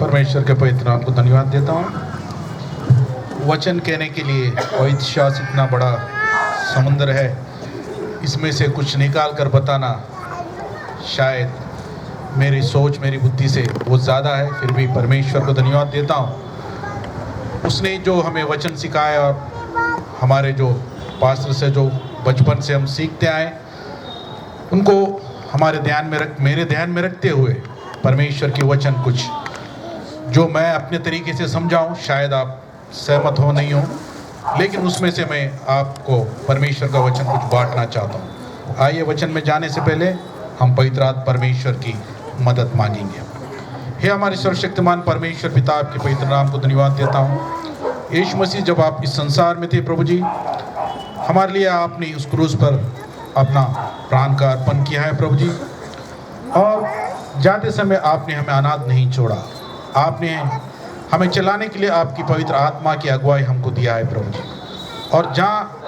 परमेश्वर के पवित्र नाम को धन्यवाद देता हूँ। वचन कहने के लिए पवित्र शास्त्र इतना बड़ा समुद्र है, इसमें से कुछ निकाल कर बताना शायद मेरी सोच मेरी बुद्धि से बहुत ज़्यादा है। फिर भी परमेश्वर को धन्यवाद देता हूँ, उसने जो हमें वचन सिखाया और हमारे जो पास्टर से जो बचपन से हम सीखते आए उनको हमारे मेरे ध्यान में रखते हुए परमेश्वर की वचन कुछ जो मैं अपने तरीके से समझाऊं, शायद आप सहमत हो नहीं हो, लेकिन उसमें से मैं आपको परमेश्वर का वचन कुछ बांटना चाहता हूं। आइए वचन में जाने से पहले हम पवित्र आत्मा परमेश्वर की मदद मांगेंगे। हे हमारे सर्वशक्तिमान परमेश्वर पिता, आपके पवित्र नाम को धन्यवाद देता हूँ। यीशु मसीह जब आप इस संसार में थे प्रभु जी, हमारे लिए आपने उस क्रूस पर अपना प्राण का अर्पण किया है प्रभु जी, और जाते समय आपने हमें अनाथ नहीं छोड़ा। आपने हमें चलाने के लिए आपकी पवित्र आत्मा की अगुवाई हमको दिया है प्रभु जी, और जहाँ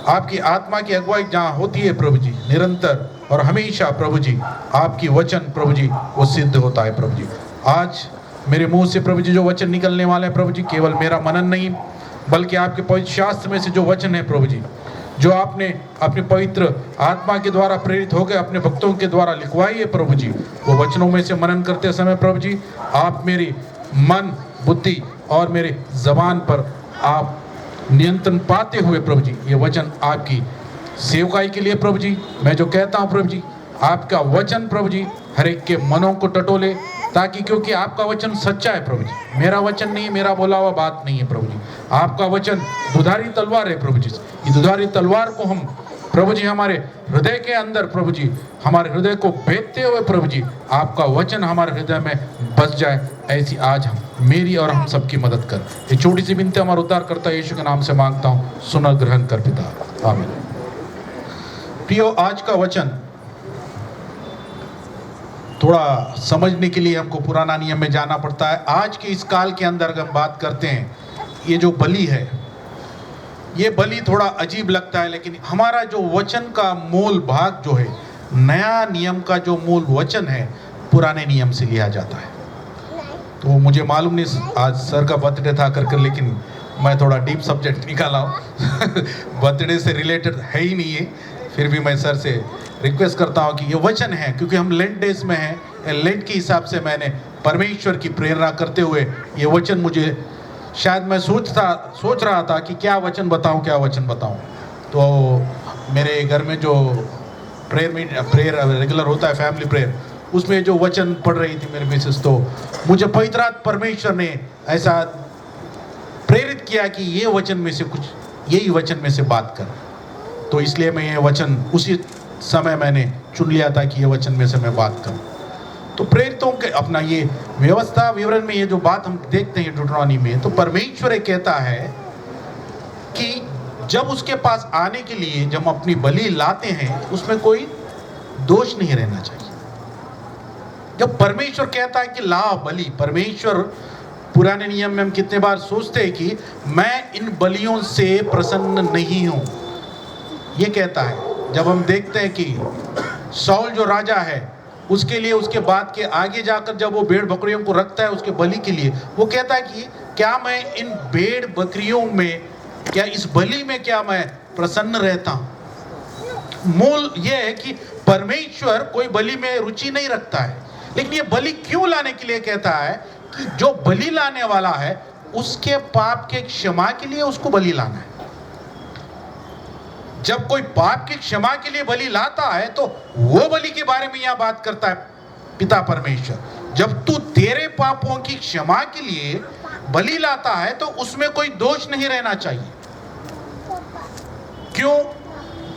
आपकी आत्मा की अगुवाई जहाँ होती है प्रभु जी निरंतर और हमेशा प्रभु जी, आपकी वचन प्रभु जी वो सिद्ध होता है प्रभु जी। आज मेरे मुंह से प्रभु जी जो वचन निकलने वाले हैं प्रभु जी, केवल मेरा मनन नहीं बल्कि आपके पवित्र शास्त्र में से जो वचन है प्रभु जी, जो आपने अपने पवित्र आत्मा के द्वारा प्रेरित होकर अपने भक्तों के द्वारा लिखवाई है प्रभु जी, वो वचनों में से मनन करते समय प्रभु जी, आप मेरी मन बुद्धि और मेरे जबान पर आप नियंत्रण पाते हुए प्रभु जी, ये वचन आपकी सेवकाई के लिए प्रभु जी, मैं जो कहता हूँ प्रभु जी, आपका वचन प्रभु जी हर एक के मनों को टटोले, ताकि क्योंकि आपका वचन सच्चा है प्रभु जी, मेरा वचन नहीं, मेरा बोला हुआ बात नहीं है प्रभु जी। आपका वचन दुधारी तलवार है प्रभु जी, ये दुधारी तलवार को हम प्रभु जी हमारे हृदय के अंदर प्रभु जी, हमारे हृदय को भेदते हुए प्रभु जी, आपका वचन हमारे हृदय में बस जाए, ऐसी आज हम मेरी और हम सबकी मदद कर। ये छोटी सी विनती हमारा उद्धार करता यीशु के नाम से मांगता हूँ, सुना ग्रहण कर पिता, आमीन। प्रियो, आज का वचन थोड़ा समझने के लिए हमको पुराना नियम में जाना पड़ता है। आज के इस काल के अंदर अगर हम बात करते हैं, ये जो बलि है, ये बलि थोड़ा अजीब लगता है, लेकिन हमारा जो वचन का मूल भाग जो है, नया नियम का जो मूल वचन है, पुराने नियम से लिया जाता है। तो मुझे मालूम नहीं आज सर का बर्थडे था कर, लेकिन मैं थोड़ा डीप सब्जेक्ट निकाला हूँ बर्थडे से रिलेटेड है ही नहीं है, फिर भी मैं सर से रिक्वेस्ट करता हूँ कि ये वचन है, क्योंकि हम लेंट डेज में हैं, लेंट के हिसाब से मैंने परमेश्वर की प्रेरणा करते हुए ये वचन, मुझे शायद मैं सोच रहा था कि क्या वचन बताऊं। तो मेरे घर में जो प्रेयर रेगुलर होता है, फैमिली प्रेयर, उसमें जो वचन पढ़ रही थी मेरी मिसेस, तो मुझे पवित्र आत्मा परमेश्वर ने ऐसा प्रेरित किया कि ये वचन में से कुछ, यही वचन में से बात कर। तो इसलिए मैं ये वचन उसी समय मैंने चुन लिया था कि ये वचन में से मैं बात करूं। तो प्रेरितों के अपना ये व्यवस्था विवरण में ये जो बात हम देखते हैं deuteronomy में, तो परमेश्वर कहता है कि जब उसके पास आने के लिए जब हम अपनी बलि लाते हैं, उसमें कोई दोष नहीं रहना चाहिए। जब परमेश्वर कहता है कि ला बलि, परमेश्वर पुराने नियम में हम कितने बार सोचते हैं कि मैं इन बलियों से प्रसन्न नहीं हूं, ये कहता है। जब हम देखते हैं कि साउल जो राजा है, उसके लिए उसके बाद के आगे जाकर जब वो भेड़ बकरियों को रखता है उसके बलि के लिए, वो कहता है कि क्या मैं इन भेड़ बकरियों में, क्या इस बलि में क्या मैं प्रसन्न रहता हूं। मूल ये है कि परमेश्वर कोई बलि में रुचि नहीं रखता है, लेकिन ये बलि क्यों लाने के लिए कहता है कि जो बलि लाने वाला है उसके पाप के क्षमा के लिए उसको बलि लाना है। जब कोई पाप की क्षमा के लिए बलि लाता है, तो वो बलि के बारे में यह बात करता है पिता परमेश्वर। जब तू तेरे पापों की क्षमा के लिए बलि लाता है, तो उसमें कोई दोष नहीं रहना चाहिए। क्यों?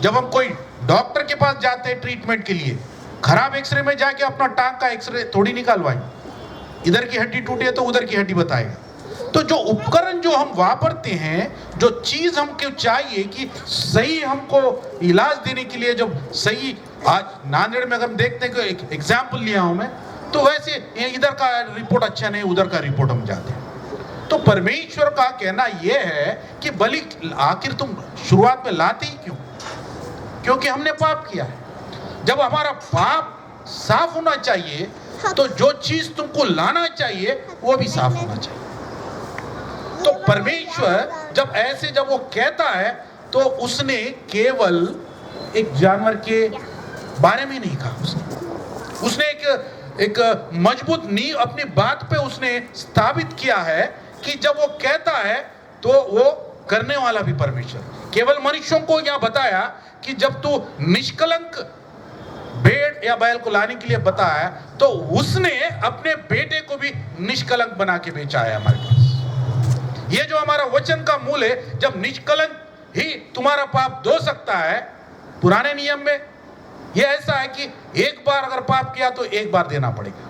जब हम कोई डॉक्टर के पास जाते हैं ट्रीटमेंट के लिए, खराब एक्सरे में जाके अपना टांग का एक्सरे थोड़ी निकालवाएंगे, इधर की हड्डी टूटी है तो उधर की हड्डी बताएगा। तो जो उपकरण जो हम वापरते हैं, जो चीज हमको चाहिए कि सही हमको इलाज देने के लिए, जब सही, आज नांदेड़ में अगर हम देखते हैं कि एक एग्जाम्पल लिया हूं मैं, तो वैसे इधर का रिपोर्ट अच्छा नहीं, उधर का रिपोर्ट हम जाते हैं। तो परमेश्वर का कहना यह है कि बलि आखिर तुम शुरुआत में लाते ही क्यों? क्योंकि हमने पाप किया है। जब हमारा पाप साफ होना चाहिए तो जो चीज तुमको लाना चाहिए वो भी साफ होना चाहिए। तो परमेश्वर जब वो कहता है तो उसने केवल एक जानवर के बारे में नहीं कहा, उसने एक मजबूत नींव अपनी बात पे उसने स्थापित किया है कि जब वो कहता है तो वो करने वाला भी परमेश्वर। केवल मनुष्यों को यह बताया कि जब तू निष्कलंक भेड़ या बैल को लाने के लिए बताया तो उसने अपने बेटे को भी निष्कलंक बना के बेचा है हमारे पास। ये जो हमारा वचन का मूल है, जब निष्कलंक ही तुम्हारा पाप धो सकता है। पुराने नियम में ये ऐसा है कि एक बार अगर पाप किया तो एक बार देना पड़ेगा,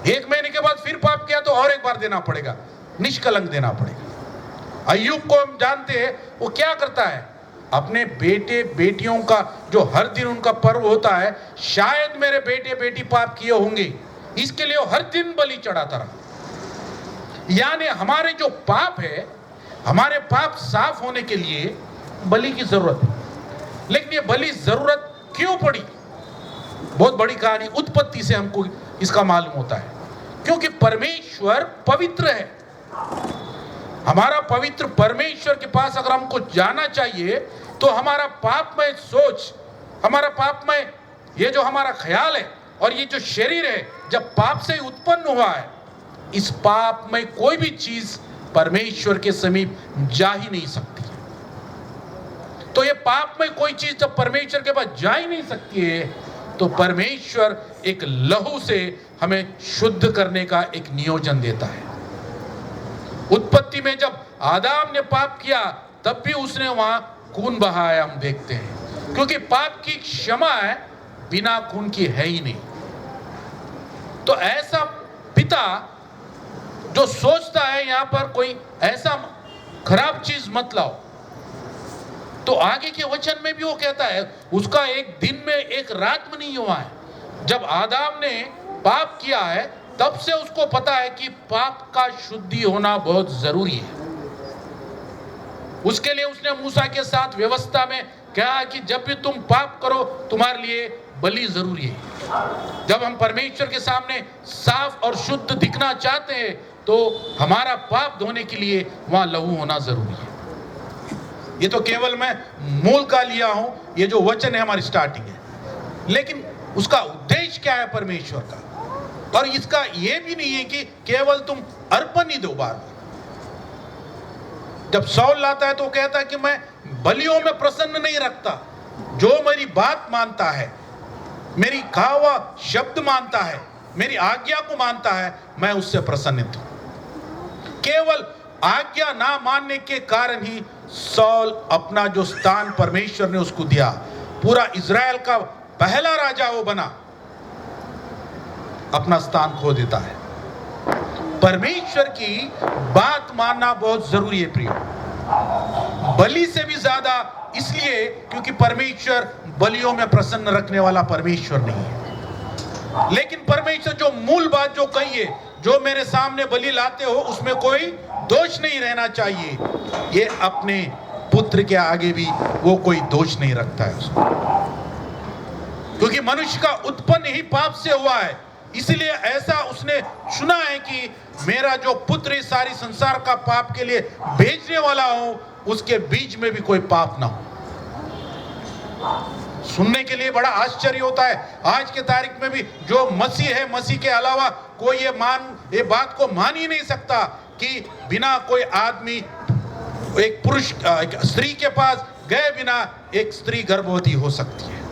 1 महीने के बाद फिर पाप किया तो और एक बार देना पड़ेगा, निष्कलंक देना पड़ेगा। अय्यूब को हम जानते हैं, वो क्या करता है, अपने बेटे बेटियों का जो हर दिन उनका पर्व होता है, शायद मेरे बेटे बेटी पाप किए होंगे, इसके लिए वो हर दिन बलि चढ़ाता रहा। यानी हमारे जो पाप है, हमारे पाप साफ होने के लिए बलि की जरूरत है। लेकिन ये बलि जरूरत क्यों पड़ी? बहुत बड़ी कहानी, उत्पत्ति से हमको इसका मालूम होता है। क्योंकि परमेश्वर पवित्र है। हमारा पवित्र परमेश्वर के पास अगर हमको जाना चाहिए तो हमारा पापमय सोच, हमारा पापमय ये जो हमारा ख्याल है और ये जो शरीर है, जब पाप से उत्पन्न हुआ है, इस पाप में कोई भी चीज परमेश्वर के समीप जा ही नहीं सकती। तो ये पाप में कोई चीज जब परमेश्वर के पास जा ही नहीं सकती है, तो परमेश्वर एक लहू से हमें शुद्ध करने का एक नियोजन देता है। उत्पत्ति में जब आदम ने पाप किया तब भी उसने वहां खून बहाया, हम देखते हैं, क्योंकि पाप की क्षमा है बिना खून की है ही नहीं। तो ऐसा पिता जो सोचता है यहां पर कोई ऐसा खराब चीज मत लाओ, तो आगे के वचन में भी वो कहता है उसका एक दिन में एक रात में नहीं हुआ है। जब आदम ने पाप किया है तब से उसको पता है कि पाप का शुद्धि होना बहुत जरूरी है। उसके लिए उसने मूसा के साथ व्यवस्था में कहा कि जब भी तुम पाप करो तुम्हारे लिए बलि जरूरी है। जब हम परमेश्वर के सामने साफ और शुद्ध दिखना चाहते हैं तो हमारा पाप धोने के लिए वहां लहू होना जरूरी है। ये तो केवल मैं मूल का लिया हूं, ये जो वचन है हमारी स्टार्टिंग है, लेकिन उसका उद्देश्य क्या है परमेश्वर का? और इसका ये भी नहीं है कि केवल तुम अर्पण ही दो बार। जब सौल लाता है तो कहता है कि मैं बलियों में प्रसन्न नहीं रखता, जो मेरी बात मानता है, मेरी कहा हुआ शब्द मानता है, मेरी आज्ञा को मानता है, मैं उससे प्रसन्नित हूं। केवल आज्ञा ना मानने के कारण ही सौल अपना जो स्थान परमेश्वर ने उसको दिया, पूरा इज़राइल का पहला राजा वो बना, अपना स्थान खो देता है। परमेश्वर की बात मानना बहुत जरूरी है प्रिय, बलि से भी ज्यादा, इसलिए क्योंकि परमेश्वर बलियों में प्रसन्न रखने वाला परमेश्वर नहीं है। लेकिन परमेश्वर जो मूल बात जो कही है, जो मेरे सामने बलि लाते हो उसमें कोई दोष नहीं रहना चाहिए, ये अपने पुत्र के आगे भी वो कोई दोष नहीं रखता है उसको, क्योंकि मनुष्य का उत्पन्न ही पाप से हुआ है। इसलिए ऐसा उसने चुना है कि मेरा जो पुत्र इस सारी संसार का पाप के लिए भेजने वाला हो, उसके बीच में भी कोई पाप ना हो। सुनने के लिए बड़ा आश्चर्य होता है, आज के तारीख में भी जो मसीह है, मसीह के अलावा कोई ये बात को मान ही नहीं सकता कि बिना कोई आदमी, एक पुरुष, एक स्त्री के पास गए बिना एक स्त्री गर्भवती हो सकती है।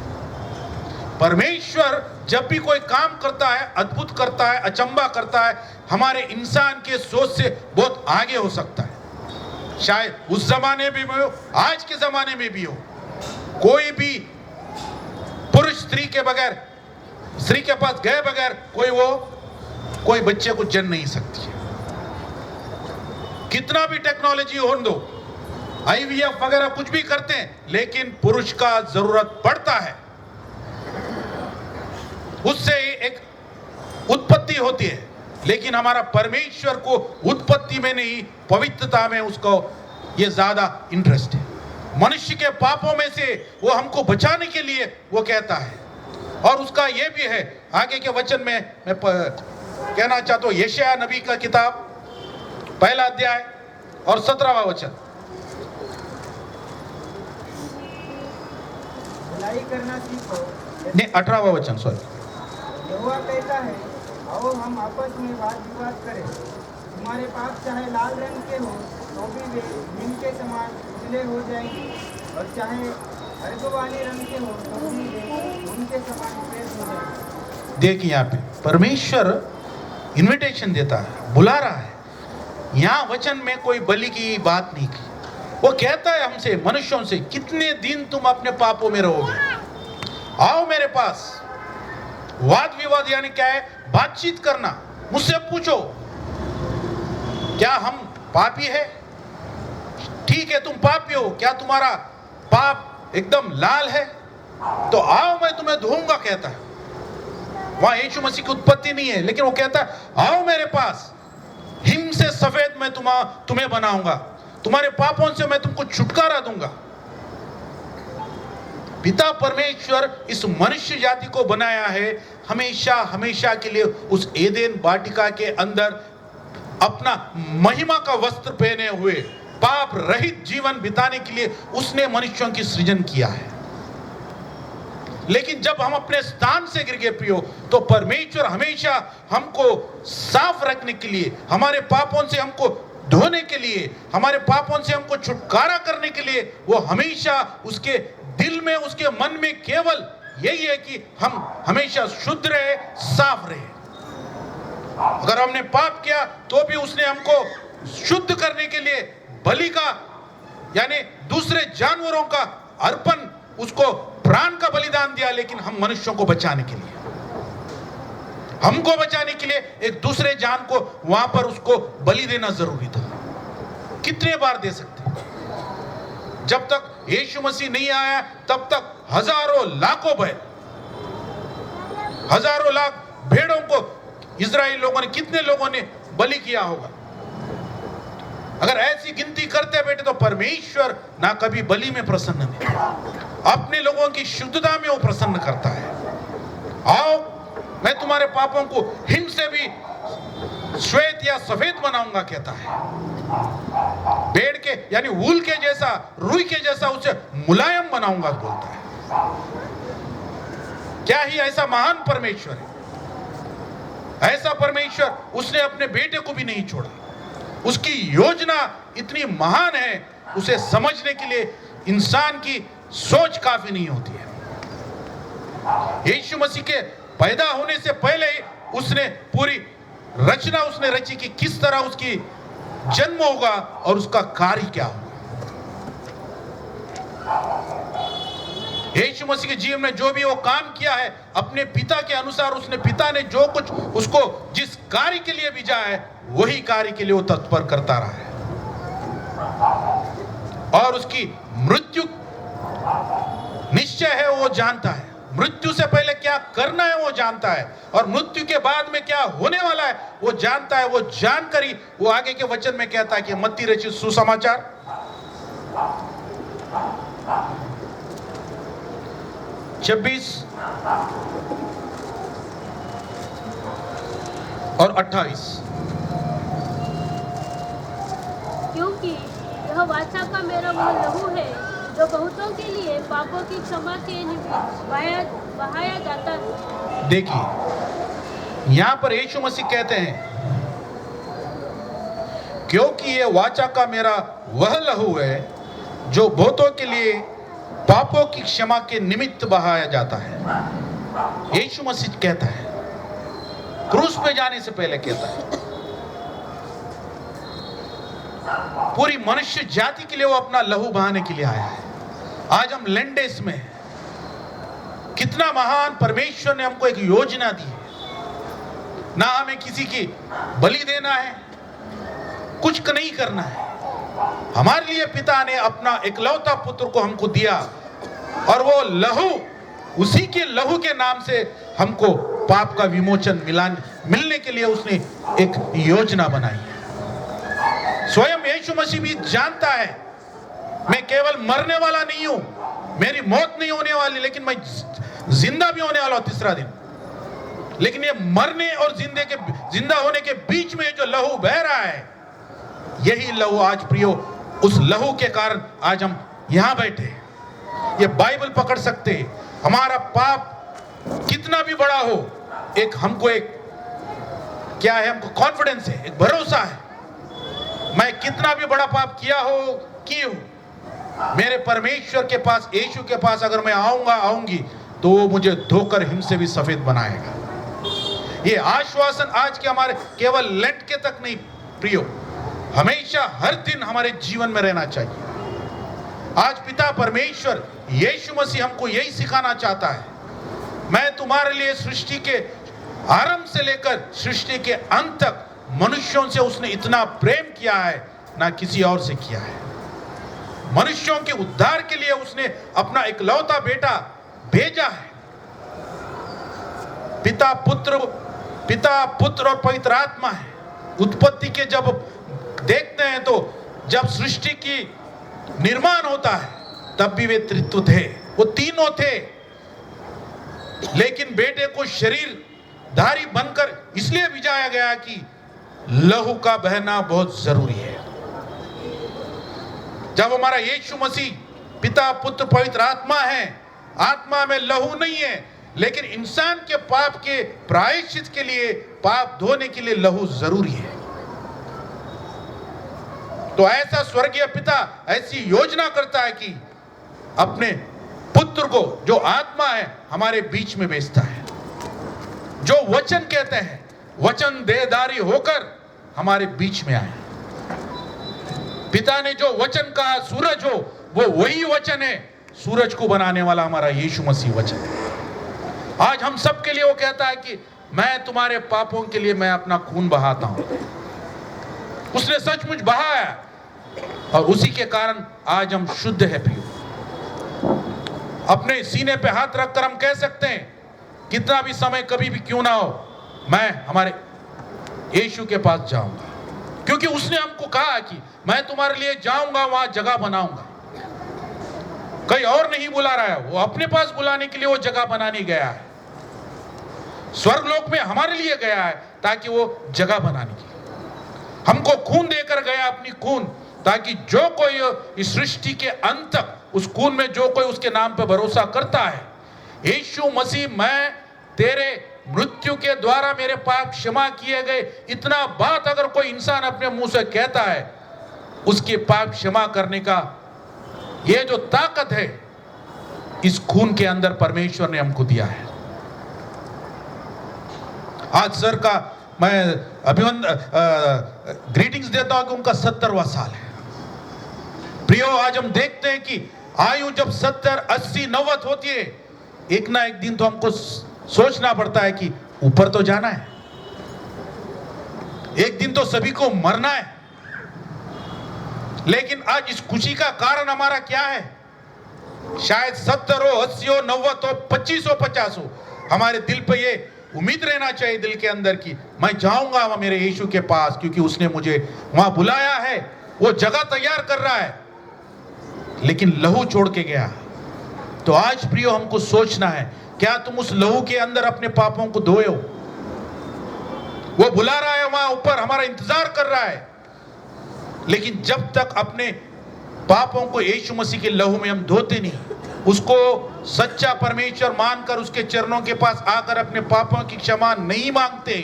परमेश्वर जब भी कोई काम करता है, अद्भुत करता है, अचंबा करता है, हमारे इंसान के सोच से बहुत आगे हो सकता है। शायद उस जमाने में भी हो, आज के जमाने में भी हो, कोई भी पुरुष स्त्री के बगैर, स्त्री के पास गए बगैर कोई बच्चे को जन्म नहीं सकती है। कितना भी टेक्नोलॉजी हो दो, IVF वगैरह कुछ भी करते हैं, लेकिन पुरुष का जरूरत पड़ता है, उससे एक उत्पत्ति होती है। लेकिन हमारा परमेश्वर को उत्पत्ति में नहीं, पवित्रता में उसको ये ज्यादा इंटरेस्ट है। मनुष्य के पापों में से वो हमको बचाने के लिए वो कहता है, और उसका ये भी है, आगे के वचन में मैं कहना चाहता हूँ, यशायाह नबी का किताब 1 अध्याय और 17वां वचन। भलाई करना सीखो। नहीं, 18वां वचन, सॉरी। यहोवा कहता है, आओ हम आपस में वाद विवाद करें। तुम्हारे पाप चाहे लाल रंग के हो तो भी वे नीम के समान उजले हो जाएंगे, और चाहे अर्गवानी रंग के हो तो भी वे उनके समान सफेद हो जाएंगे। देखिए यहाँ पे परमेश्वर इनविटेशन देता है, बुला रहा है। यहाँ वचन में कोई बलि की बात नहीं की। वो कहता है हमसे, मनुष्यों से, कितने दिन तुम अपने पापों में रहोगे? आओ मेरे पास। वाद विवाद यानी क्या है? बातचीत करना। मुझसे पूछो, क्या हम पापी है? ठीक है, तुम पापी हो। क्या तुम्हारा पाप एकदम लाल है? तो आओ मैं तुम्हें धोऊंगा, कहता है। वहां यीशु मसीह की उत्पत्ति नहीं है, लेकिन वो कहता है आओ मेरे पास, हिम से सफेद मैं तुम्हें बनाऊंगा, तुम्हारे पापों से मैं तुमको छुटकारा दूंगा। पिता परमेश्वर इस मनुष्य जाति को बनाया है हमेशा हमेशा के लिए उस एदेन वाटिका के अंदर अपना महिमा का वस्त्र पहने हुए पाप रहित जीवन बिताने के लिए उसने मनुष्यों की सृजन किया है। लेकिन जब हम अपने स्थान से गिर गए प्रियो, तो परमेश्वर हमेशा हमको साफ रखने के लिए, हमारे पापों से हमको धोने के लिए, हमारे पापों से हमको छुटकारा करने के लिए, वो हमेशा उसके दिल में, उसके मन में केवल यही है कि हम हमेशा शुद्ध रहे, साफ रहे। अगर हमने पाप किया तो भी उसने हमको शुद्ध करने के लिए बलि का यानी दूसरे जानवरों का अर्पण, उसको प्राण का बलिदान दिया। लेकिन हम मनुष्यों को बचाने के लिए, हमको बचाने के लिए एक दूसरे जान को वहां पर उसको बलि देना जरूरी था। कितने बार दे सकते? जब तक यीशु मसीह नहीं आया तब तक हजारों लाखों बैल, हजारों लाख भेड़ों को इजराइल लोगों ने, कितने लोगों ने बलि किया होगा? अगर ऐसी गिनती करते बेटे तो परमेश्वर ना कभी बलि में प्रसन्न नहीं, अपने लोगों की शुद्धता में वो प्रसन्न करता है। आओ मैं तुम्हारे पापों को हिम से भी श्वेत या सफेद बनाऊंगा, कहता है। भेड़ के यानी वूल के जैसा, रुई के जैसा उसे मुलायम बनाऊंगा, बोलता है। क्या ही ऐसा महान परमेश्वर है। ऐसा परमेश्वर, उसने अपने बेटे को भी नहीं छोड़ा। उसकी योजना इतनी महान है, उसे समझने के लिए इंसान की सोच काफी नहीं होती है। यीशु मसीह के पैदा होने से पहले ही उसने पूरी रचना उसने रची कि किस तरह उसकी जन्म होगा और उसका कार्य क्या होगा। यीशु मसीह के जीवन में जो भी वो काम किया है अपने पिता के अनुसार, उसने पिता ने जो कुछ उसको जिस कार्य के लिए भेजा है वही कार्य के लिए वो तत्पर करता रहा है। और उसकी मृत्यु निश्चय है, वो जानता है। मृत्यु से पहले क्या करना है वो जानता है, और मृत्यु के बाद में क्या होने वाला है वो जानता है। वो जानकर ही वो आगे के वचन में कहता है कि मत्ती रचित सुसमाचार 26 और 28। क्योंकि यह वाचा का मेरा वो लहू है जो बहुतों के लिए पापों की क्षमा के निमित्त बहाया जाता है। देखिए यहां पर यीशु मसीह कहते हैं, क्योंकि ये वाचा का मेरा वह लहू है जो बहुतों के लिए पापों की क्षमा के निमित्त बहाया जाता है। यीशु मसीह कहता है, क्रूस पे जाने से पहले कहता है, पूरी मनुष्य जाति के लिए वो अपना लहू बहाने के लिए आया है। आज हम लेंडेस में, कितना महान परमेश्वर ने हमको एक योजना दी है। ना हमें किसी की बलि देना है, कुछ नहीं करना है। हमारे लिए पिता ने अपना इकलौता पुत्र को हमको दिया, और वो लहू, उसी के लहू के नाम से हमको पाप का विमोचन मिलने के लिए उसने एक योजना बनाई है। स्वयं यीशु मसीह भी जानता है, मैं केवल मरने वाला नहीं हूं, मेरी मौत नहीं होने वाली, लेकिन मैं जिंदा भी होने वाला हूं तीसरा दिन। लेकिन ये मरने और जिंदा होने के बीच में जो लहू बह रहा है, यही लहू आज प्रियो, उस लहू के कारण आज हम यहां बैठे। ये बाइबल पकड़ सकते, हमारा पाप कितना भी बड़ा हो, हमको क्या है, हमको कॉन्फिडेंस है, एक भरोसा है, मैं कितना भी बड़ा पाप किया हो, की हो, मेरे परमेश्वर के पास, यीशु के पास अगर मैं आऊंगी तो वो मुझे धोकर हिम से भी सफेद बनाएगा। ये आश्वासन आज के हमारे केवल लेंट के तक नहीं प्रियो, हमेशा हर दिन हमारे जीवन में रहना चाहिए। आज पिता परमेश्वर यीशु मसीह हमको यही सिखाना चाहता है, मैं तुम्हारे लिए सृष्टि के आरंभ से लेकर सृष्टि के अंत तक मनुष्यों से उसने इतना प्रेम किया है, ना किसी और से किया है। मनुष्यों के उद्धार के लिए उसने अपना इकलौता बेटा भेजा है। पिता पुत्र और पवित्र आत्मा है। उत्पत्ति के जब देखते हैं तो जब सृष्टि की निर्माण होता है तब भी वे त्रित्व थे, वो तीनों थे, लेकिन बेटे को शरीरधारी बनकर इसलिए भिजाया गया कि लहू का बहना बहुत जरूरी है। जब हमारा यीशु मसीह पिता पुत्र पवित्र आत्मा है, आत्मा में लहू नहीं है, लेकिन इंसान के पाप के प्रायश्चित के लिए, पाप धोने के लिए लहू जरूरी है। तो ऐसा स्वर्गीय पिता ऐसी योजना करता है कि अपने पुत्र को जो आत्मा है हमारे बीच में भेजता है, जो वचन कहते हैं, वचन देहधारी होकर हमारे बीच में आए। पिता ने जो वचन कहा सूरज हो, वो वही वचन है, सूरज को बनाने वाला हमारा यीशु मसीह वचन है। आज हम सब के लिए वो कहता है कि मैं तुम्हारे पापों के लिए मैं अपना खून बहाता हूं। उसने सचमुच बहाया और उसी के कारण आज हम शुद्ध है प्रियो। अपने सीने पे हाथ रखकर हम कह सकते हैं, कितना भी समय कभी भी क्यों ना हो, मैं हमारे यीशु के पास जाऊंगा, क्योंकि उसने हमको कहा कि मैं तुम्हारे लिए जाऊंगा, वहां जगह बनाऊंगा। कहीं और नहीं बुला रहा है, वो अपने पास बुलाने के लिए वो जगह बनाने गया है। स्वर्गलोक में हमारे लिए गया है ताकि वो जगह बनाने के लिए हमको खून देकर गया, अपनी खून, ताकि जो कोई इस सृष्टि के अंत तक उस खून में जो कोई उसके नाम पर भरोसा करता है, यीशु मसीह मैं तेरे मृत्यु के द्वारा मेरे पाप क्षमा किए गए, इतना बात अगर कोई इंसान अपने मुंह से कहता है, उसके पाप क्षमा करने का ये जो ताकत है इस खून के अंदर परमेश्वर ने हमको दिया है। आज सर का मैं ग्रीटिंग्स देता हूं कि उनका 70वां साल है। प्रियो, आज हम देखते हैं कि आयु जब 70, 80, 90 होती है, एक ना एक दिन तो हमको सोचना पड़ता है कि ऊपर तो जाना है, एक दिन तो सभी को मरना है। लेकिन आज इस खुशी का कारण हमारा क्या है? शायद 70 हो, 80 हो, 90 हो, 25 हो, 50 हो, हमारे दिल पे ये उम्मीद रहना चाहिए दिल के अंदर कि मैं जाऊंगा वहां मेरे यीशु के पास, क्योंकि उसने मुझे वहां बुलाया है, वो जगह तैयार कर रहा है। लेकिन लहू छोड़ के गया। तो आज प्रियो हमको सोचना है, क्या तुम उस लहू के अंदर अपने पापों को धोए हो? वो बुला रहा है वहां ऊपर, हमारा इंतजार कर रहा है। लेकिन जब तक अपने पापों को यीशु मसीह के लहू में हम धोते नहीं, उसको सच्चा परमेश्वर मानकर उसके चरणों के पास आकर अपने पापों की क्षमा नहीं मांगते,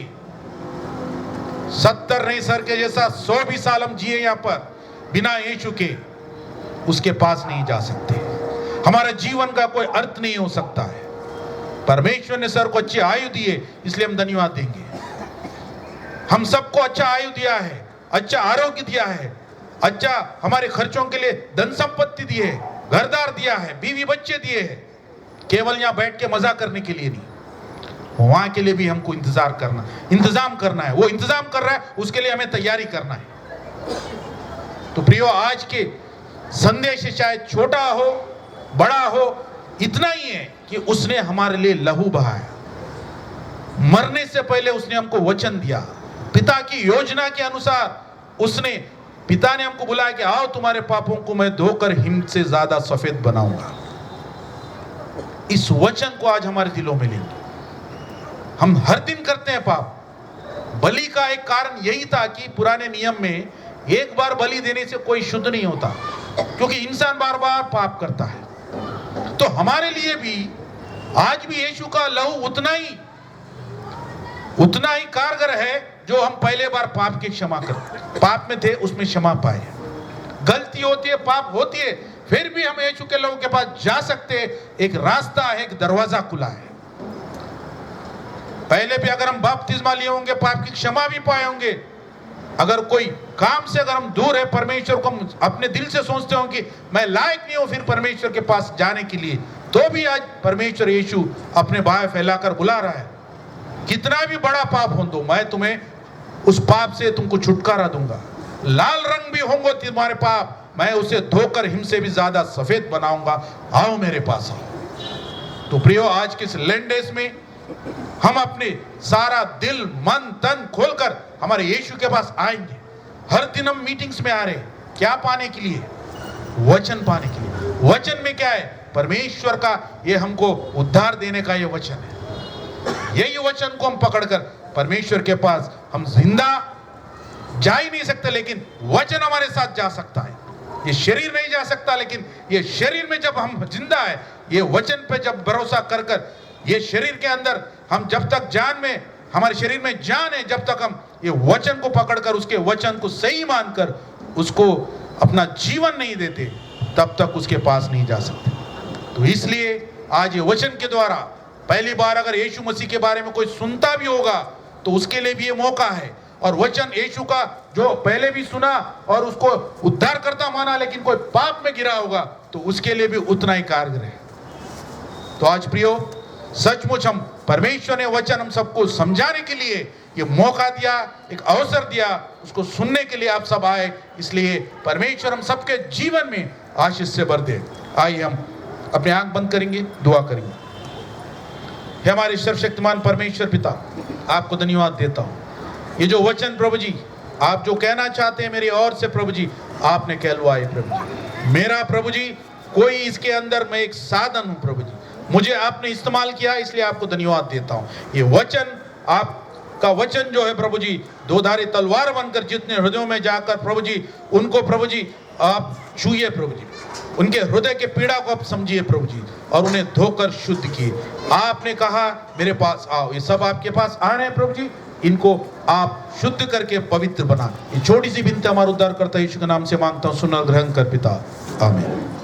70 नहीं सर के जैसा 100 भी साल हम जिए यहां पर बिना यीशु के, उसके पास नहीं जा सकते। हमारा जीवन का कोई अर्थ नहीं हो सकता है। परमेश्वर ने सर को अच्छी आयु दी है, इसलिए हम धन्यवाद देंगे। हम सबको अच्छा आयु दिया है, अच्छा आरोग्य दिया है, अच्छा हमारे खर्चों के लिए धन संपत्ति दी है, घरदार दिया है, बीवी बच्चे दिए हैं। केवल यहाँ बैठ के मजा करने के लिए नहीं, वहां के लिए भी हमको इंतजाम करना है। वो इंतजाम कर रहा है, उसके लिए हमें तैयारी करना है। तो प्रियो, आज के संदेश शायद छोटा हो बड़ा हो, इतना ही है कि उसने हमारे लिए लहू बहाया। मरने से पहले उसने हमको वचन दिया। पिता की योजना के अनुसार पिता ने हमको बुलाया कि आओ तुम्हारे पापों को मैं धोकर हिम से ज्यादा सफेद बनाऊंगा। इस वचन को आज हमारे दिलों में लेंगे। हम हर दिन करते हैं पाप। बलि का एक कारण यही था कि पुराने नियम में एक बार बलि देने से कोई शुद्ध नहीं होता, क्योंकि इंसान बार बार पाप करता है। तो हमारे लिए भी आज भी यीशु का लहू उतना ही कारगर है, जो हम पहले बार पाप की क्षमा करते, पाप में थे उसमें क्षमा पाए। गलती होती है, पाप होती है, फिर भी हम यीशु के लहू के पास जा सकते हैं। एक रास्ता है, एक दरवाजा खुला है। पहले भी अगर हम बपतिस्मा लिए होंगे, पाप की क्षमा भी पाए होंगे। अगर कोई काम से अगर हम दूर है, परमेश्वर को हम अपने दिल से सोचते हो कि मैं लायक नहीं हूं फिर परमेश्वर के पास जाने के लिए, तो भी आज परमेश्वर यीशु अपने बाहें फैलाकर बुला रहा है। कितना भी बड़ा पाप हो दो, मैं तुम्हें उस पाप से तुमको छुटकारा दूंगा। लाल रंग भी होंगे तुम्हारे पाप, मैं उसे धोकर हिम से भी ज्यादा सफेद बनाऊंगा। आओ मेरे पास आओ। तो प्रियो, आज के इस लेंड डेज में हम अपने सारा दिल मन तन खोलकर हमारे यीशु के पास आएंगे। हर दिन हम मीटिंग्स में आ रहे हैं, क्या पाने के लिए? वचन पाने के लिए। वचन में क्या है? परमेश्वर का ये हमको उद्धार देने का ये वचन है। यही वचन को हम पकड़कर परमेश्वर के पास हम जिंदा जा ही नहीं सकते, लेकिन वचन हमारे साथ जा सकता है। ये शरीर नहीं जा सकता, लेकिन ये शरीर में जब हम जिंदा है, ये वचन पे जब भरोसा कर कर, ये शरीर के अंदर हम जब तक जान में, हमारे शरीर में जान है, जब तक हम ये वचन को पकड़कर उसके वचन को सही मानकर उसको अपना जीवन नहीं देते, तब तक उसके पास नहीं जा सकते। तो इसलिए आज ये वचन के द्वारा पहली बार अगर यीशु मसीह के बारे में कोई सुनता भी होगा, तो उसके लिए भी ये मौका है। और वचन यीशु का जो पहले भी सुना और उसको उद्धार करता माना, लेकिन कोई पाप में गिरा होगा, तो उसके लिए भी उतना ही कारगर है। तो आज प्रियो, सचमुच हम परमेश्वर ने वचन हम सबको समझाने के लिए ये मौका दिया, एक अवसर दिया, उसको सुनने के लिए आप सब आए। इसलिए परमेश्वर हम सबके जीवन में आशीष से भर दे। आइए हम अपने आंख बंद करेंगे, दुआ करेंगे। हे हमारे सर्वशक्तिमान परमेश्वर पिता, आपको धन्यवाद देता हूँ। ये जो वचन प्रभु जी, आप जो कहना चाहते हैं मेरी ओर से प्रभु जी, आपने कहलवाए प्रभु जी। मेरा प्रभु जी कोई इसके अंदर मैं एक साधन हूँ प्रभु जी, मुझे आपने इस्तेमाल किया, इसलिए आपको धन्यवाद देता हूँ। ये वचन, आपका वचन जो है प्रभु जी, दो धारी तलवार बनकर जितने हृदयों में जाकर प्रभु जी, उनको प्रभु जी आप छूइए प्रभु जी, उनके हृदय के पीड़ा को आप समझिए प्रभु जी, और उन्हें धोकर शुद्ध किए। आपने कहा मेरे पास आओ, ये सब आपके पास आ रहे हैं प्रभु जी, इनको आप शुद्ध करके पवित्र बना। ये छोटी सी विनती हमारा उद्धारकर्ता यीशु के नाम से मांगता हूँ, सुन और ग्रहण कर पिता, आमीन।